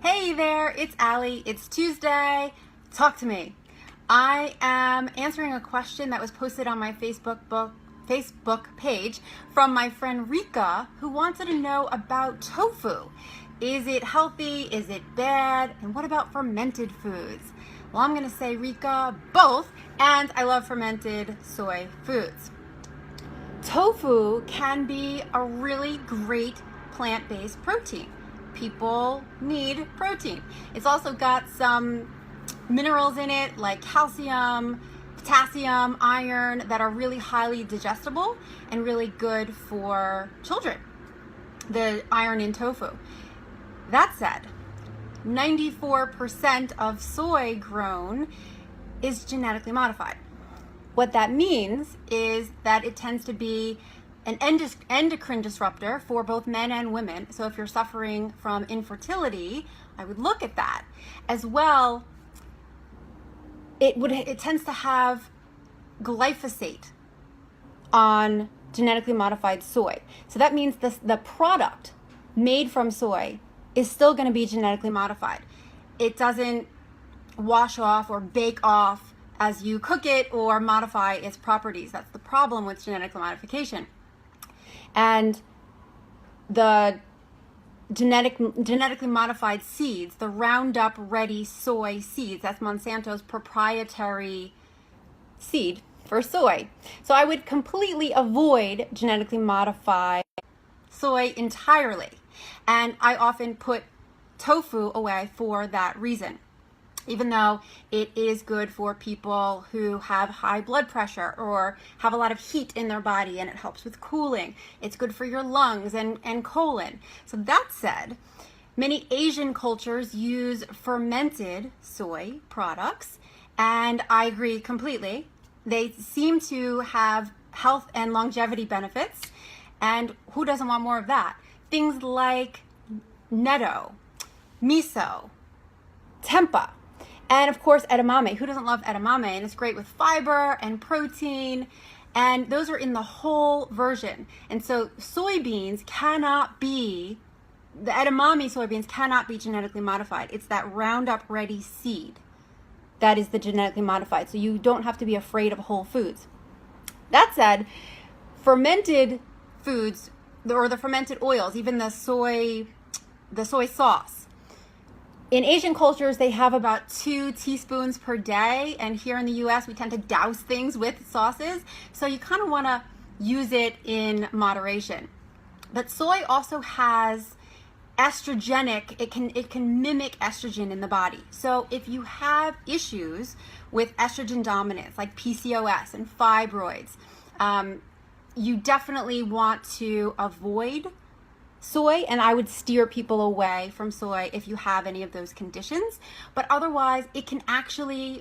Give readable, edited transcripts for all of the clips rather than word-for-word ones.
Hey there, it's Allie. It's Tuesday. Talk to me. I am answering a question that was posted on my Facebook page from my friend Rika, who wanted to know about tofu. Is it healthy? Is it bad? And what about fermented foods? Well, I'm going to say, Rika, both, and I love fermented soy foods. Tofu can be a really great plant-based protein. People need protein. It's also got some minerals in it like calcium, potassium, iron that are really highly digestible and really good for children, the iron in tofu. That said, 94% of soy grown is genetically modified. What that means is that it tends to be an endocrine disruptor for both men and women. So if you're suffering from infertility, I would look at that. As well, it tends to have glyphosate on genetically modified soy. So that means the product made from soy is still going to be genetically modified. It doesn't wash off or bake off as you cook it or modify its properties. That's the problem with genetic modification. And the genetically modified seeds, the Roundup Ready soy seeds, that's Monsanto's proprietary seed for soy. So I would completely avoid genetically modified soy entirely. And I often put tofu away for that reason, even though it is good for people who have high blood pressure or have a lot of heat in their body and it helps with cooling. It's good for your lungs and colon. So that said, many Asian cultures use fermented soy products, and I agree completely. They seem to have health and longevity benefits, and who doesn't want more of that? Things like natto, miso, tempeh, and of course edamame. Who doesn't love edamame? And it's great with fiber and protein, and those are in the whole version. And so the edamame soybeans cannot be genetically modified. It's that Roundup Ready seed that is the genetically modified. So you don't have to be afraid of whole foods. That said, fermented foods or the fermented oils, even the soy sauce. In Asian cultures, they have about 2 teaspoons per day, and here in the US, we tend to douse things with sauces, so you kind of want to use it in moderation. But soy also has estrogenic, it can mimic estrogen in the body. So if you have issues with estrogen dominance, like PCOS and fibroids, you definitely want to avoid soy, and I would steer people away from soy if you have any of those conditions. But otherwise,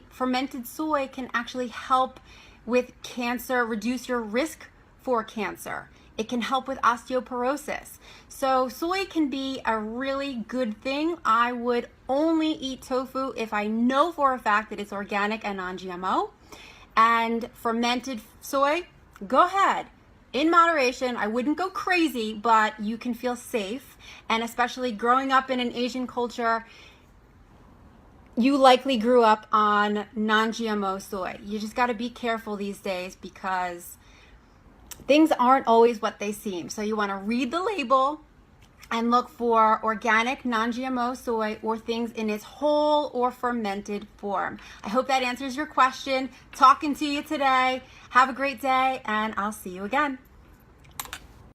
fermented soy can actually help with cancer, reduce your risk for cancer. It can help with osteoporosis. So soy can be a really good thing. I would only eat tofu if I know for a fact that it's organic and non-GMO. And fermented soy, go ahead. In moderation. I wouldn't go crazy, but you can feel safe. And especially growing up in an Asian culture, you likely grew up on non-GMO soy. You just got to be careful these days because things aren't always what they seem. So you want to read the label and look for organic non-GMO soy or things in its whole or fermented form. I hope that answers your question. Talking to you today. Have a great day, and I'll see you again.